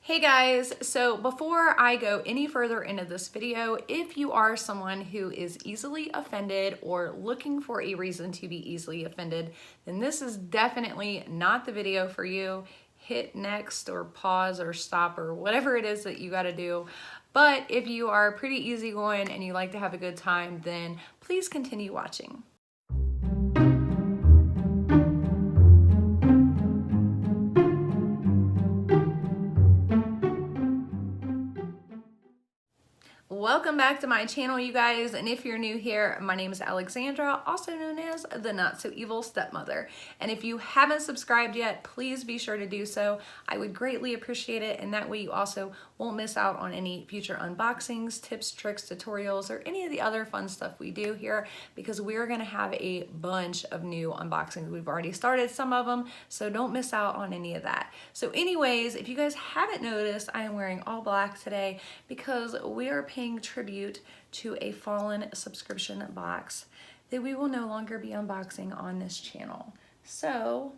Hey guys, so before I go any further into this video, if you are someone who is easily offended or looking for a reason to be easily offended, then this is definitely not the video for you. Hit next or pause or stop or whatever it is that you gotta do. But if you are pretty easygoing and you like to have a good time, then please continue watching. Welcome back to my channel, you guys, and if you're new here, my name is Alexandra, also known as the Not So Evil Stepmother. And if you haven't subscribed yet, please be sure to do so. I would greatly appreciate it, and that way you also won't miss out on any future unboxings, tips, tricks, tutorials, or any of the other fun stuff we do here, because we're gonna have a bunch of new unboxings. We've already started some of them, so don't miss out on any of that. So anyways, if you guys haven't noticed, I am wearing all black today because we are paying tribute to a fallen subscription box that we will no longer be unboxing on this channel. So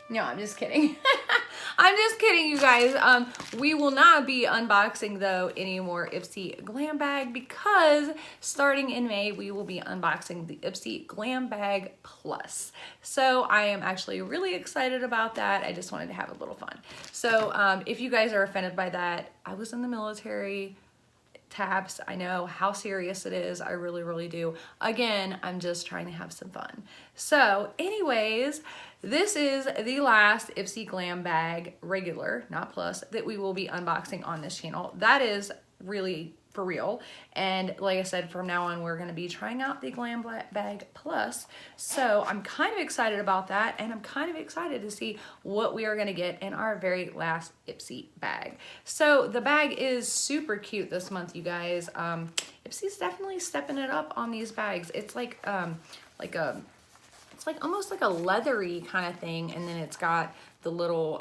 no, I'm just kidding. I'm just kidding, you guys. We will not be unboxing, though, any more Ipsy Glam Bag because starting in May, we will be unboxing the Ipsy Glam Bag Plus. So I am actually really excited about that. I just wanted to have a little fun. So if you guys are offended by that, I was in the military. Taps, I know how serious it is. I really do. Again, I'm just trying to have some fun. So anyways, this is the last Ipsy Glam Bag regular, not plus, that we will be unboxing on this channel. That is really for real. And like I said, from now on, we're gonna be trying out the Glam Bag Plus. So I'm kind of excited about that. And I'm kind of excited to see what we are gonna get in our very last Ipsy bag. So the bag is super cute this month, you guys. Ipsy's definitely stepping it up on these bags. It's like it's like almost like a leathery kind of thing. And then it's got the little,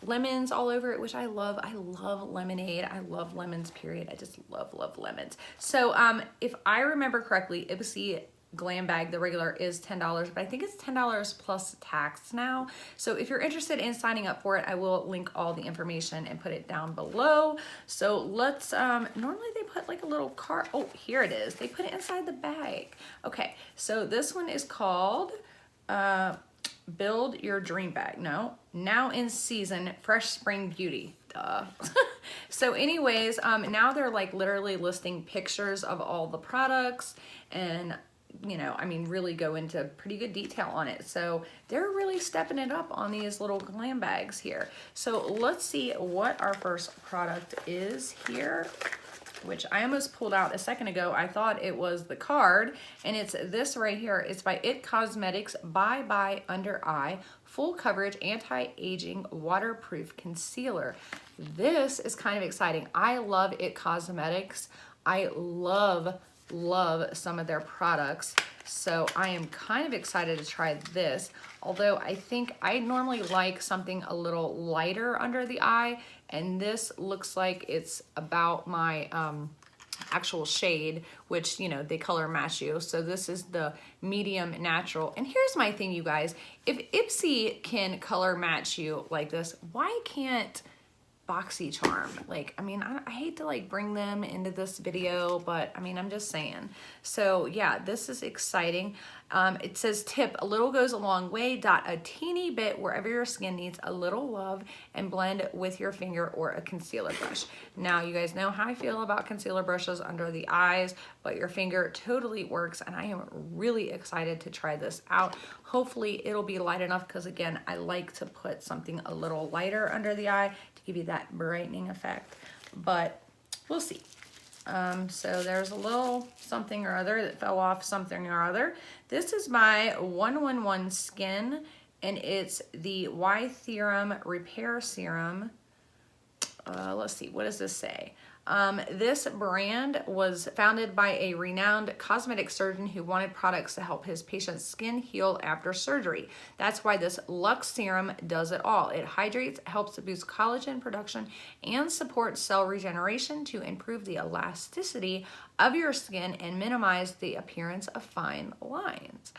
lemons all over it, which I love. I love lemonade. I love lemons, period. I just love lemons. So if I remember correctly, Ipsy Glam Bag, the regular, is $10, but I think it's $10 plus tax now. So if you're interested in signing up for it, I will link all the information and put it down below. So let's, normally they put like a little card. Oh, here it is. They put it inside the bag. Okay, so this one is called, Build Your Dream Bag. No, now in season, fresh spring beauty. Duh. So anyways, now they're like literally listing pictures of all the products and, you know, I mean, really go into pretty good detail on it. So they're really stepping it up on these little glam bags here. So let's see what our first product is here, which I almost pulled out a second ago. I thought it was the card, and it's this right here. It's by It Cosmetics Bye Bye Under Eye Full Coverage Anti-Aging Waterproof Concealer. This is kind of exciting. I love It Cosmetics. I love some of their products. So I am kind of excited to try this. Although I think I normally like something a little lighter under the eye, and this looks like it's about my actual shade, which, you know, they color match you. So this is the medium natural. And here's my thing, you guys. If Ipsy can color match you like this, why can't BoxyCharm? Like, I mean, I hate to like bring them into this video, but I mean, I'm just saying. So yeah, this is exciting. It says tip, a little goes a long way, dot a teeny bit wherever your skin needs a little love and blend with your finger or a concealer brush. Now, you guys know how I feel about concealer brushes under the eyes, but your finger totally works, and I am really excited to try this out. Hopefully it'll be light enough because, again, I like to put something a little lighter under the eye to give you that brightening effect, but we'll see. So there's a little something or other that fell off something or other. This is my 111 Skin, and it's the Y Theorem Repair Serum. Let's see, what does this say? This brand was founded by a renowned cosmetic surgeon who wanted products to help his patient's skin heal after surgery. That's why this Luxe Serum does it all. It hydrates, helps to boost collagen production, and supports cell regeneration to improve the elasticity of your skin and minimize the appearance of fine lines.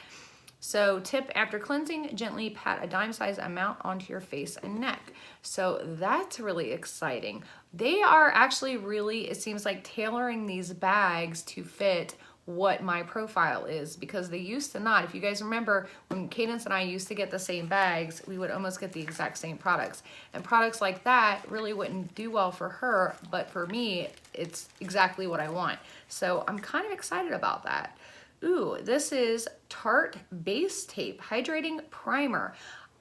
So tip, after cleansing, gently pat a dime-sized amount onto your face and neck. So that's really exciting. They are actually really, it seems like, tailoring these bags to fit what my profile is, because they used to not. If you guys remember, when Cadence and I used to get the same bags, we would almost get the exact same products. And products like that really wouldn't do well for her, but for me, it's exactly what I want. So I'm kind of excited about that. Ooh, this is Tarte Base Tape Hydrating Primer.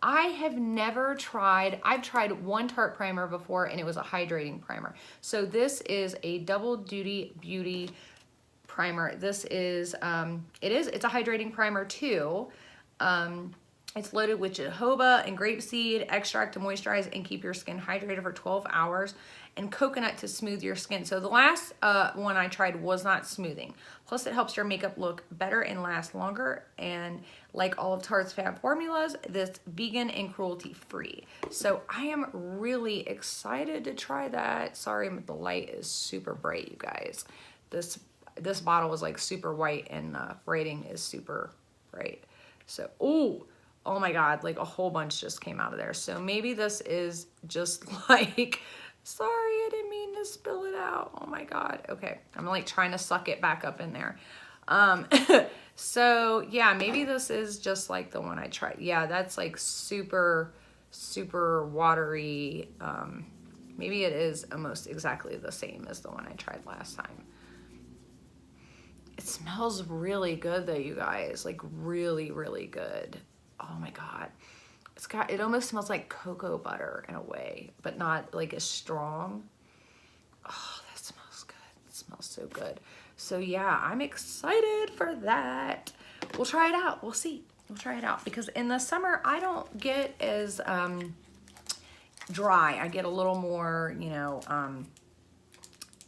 I have never tried, I've tried one Tarte primer before and it was a hydrating primer. So this is a double duty beauty primer. This is, it's a hydrating primer too. It's loaded with jojoba and grapeseed extract to moisturize and keep your skin hydrated for 12 hours, and coconut to smooth your skin. So the last one I tried was not smoothing. Plus it helps your makeup look better and last longer. And like all of Tarte's Fab formulas, this vegan and cruelty free. So I am really excited to try that. Sorry, the light is super bright, you guys. This bottle was like super white and the rating is super bright. So, oh my God, like a whole bunch just came out of there. So maybe this is just like, sorry, I didn't mean to spill it out. Oh my God. Okay, I'm like trying to suck it back up in there. So yeah, maybe this is just like the one I tried. Yeah, that's like super, super watery. Maybe it is almost exactly the same as the one I tried last time. It smells really good though, you guys, like really, really good. Oh my God. It almost smells like cocoa butter in a way, but not like as strong. Oh, that smells good. It smells so good. So yeah, I'm excited for that. We'll try it out. We'll see. We'll try it out, because in the summer, I don't get as dry. I get a little more, you know,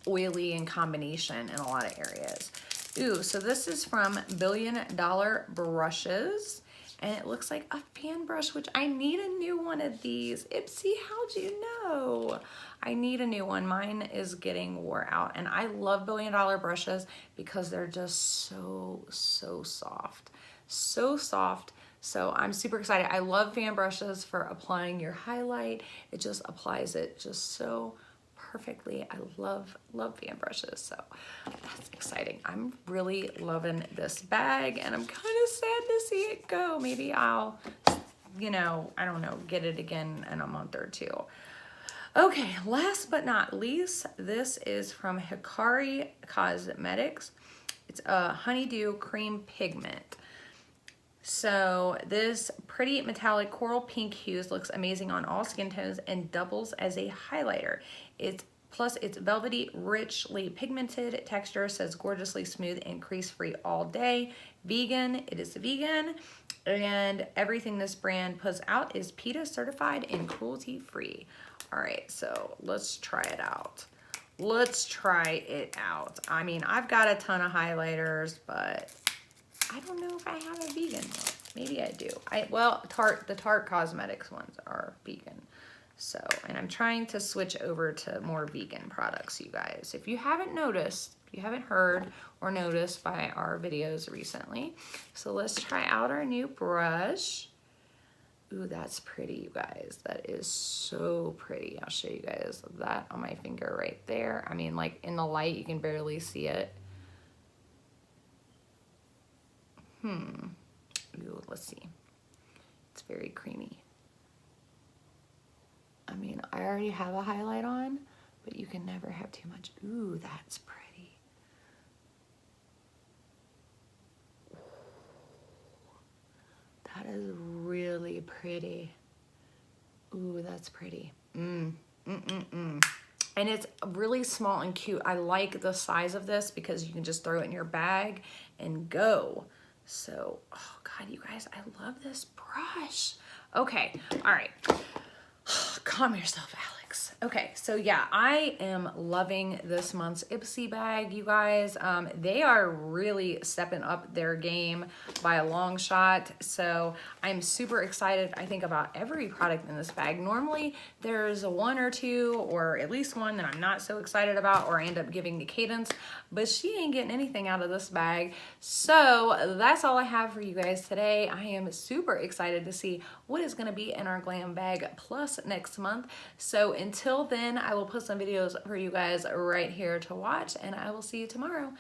oily in combination in a lot of areas. Ooh, so this is from Billion Dollar Brushes. And it looks like a fan brush, which I need a new one of these. Ipsy, how'd you know? I need a new one. Mine is getting wore out. And I love Billion Dollar brushes because they're just so, so soft. So soft. So I'm super excited. I love fan brushes for applying your highlight. It just applies it just so perfectly. I love fan brushes, so that's exciting. I'm really loving this bag, and I'm kind of sad to see it go. Maybe I'll, you know, I don't know, get it again in a month or two. Okay, last but not least, this is from Hikari Cosmetics. It's a honeydew cream pigment. So this pretty metallic coral pink hues looks amazing on all skin tones and doubles as a highlighter. Plus it's velvety, richly pigmented texture, says gorgeously smooth and crease-free all day. Vegan, it is vegan, and everything this brand puts out is PETA certified and cruelty-free. All right, so let's try it out. Let's try it out. I mean, I've got a ton of highlighters, but I don't know if I have a vegan one. Maybe I do. Well, the Tarte Cosmetics ones are vegan. So, and I'm trying to switch over to more vegan products, you guys. If you haven't noticed, if you haven't heard or noticed by our videos recently. So let's try out our new brush. Ooh, that's pretty, you guys. That is so pretty. I'll show you guys that on my finger right there. I mean, like in the light, you can barely see it. Ooh, let's see. It's very creamy. I mean, I already have a highlight on, but you can never have too much. Ooh, that's pretty. That is really pretty. Ooh, that's pretty. And it's really small and cute. I like the size of this because you can just throw it in your bag and go. So, oh God, you guys, I love this brush. Okay, all right. Calm yourself, bags. Okay, so yeah, I am loving this month's Ipsy bag, you guys. They are really stepping up their game by a long shot. So I'm super excited, I think, about every product in this bag. Normally there's one or two, or at least one that I'm not so excited about, or I end up giving to Cadence, but she ain't getting anything out of this bag. So that's all I have for you guys today. I am super excited to see what is gonna be in our Glam Bag Plus next month. So until then, I will put some videos for you guys right here to watch, and I will see you tomorrow.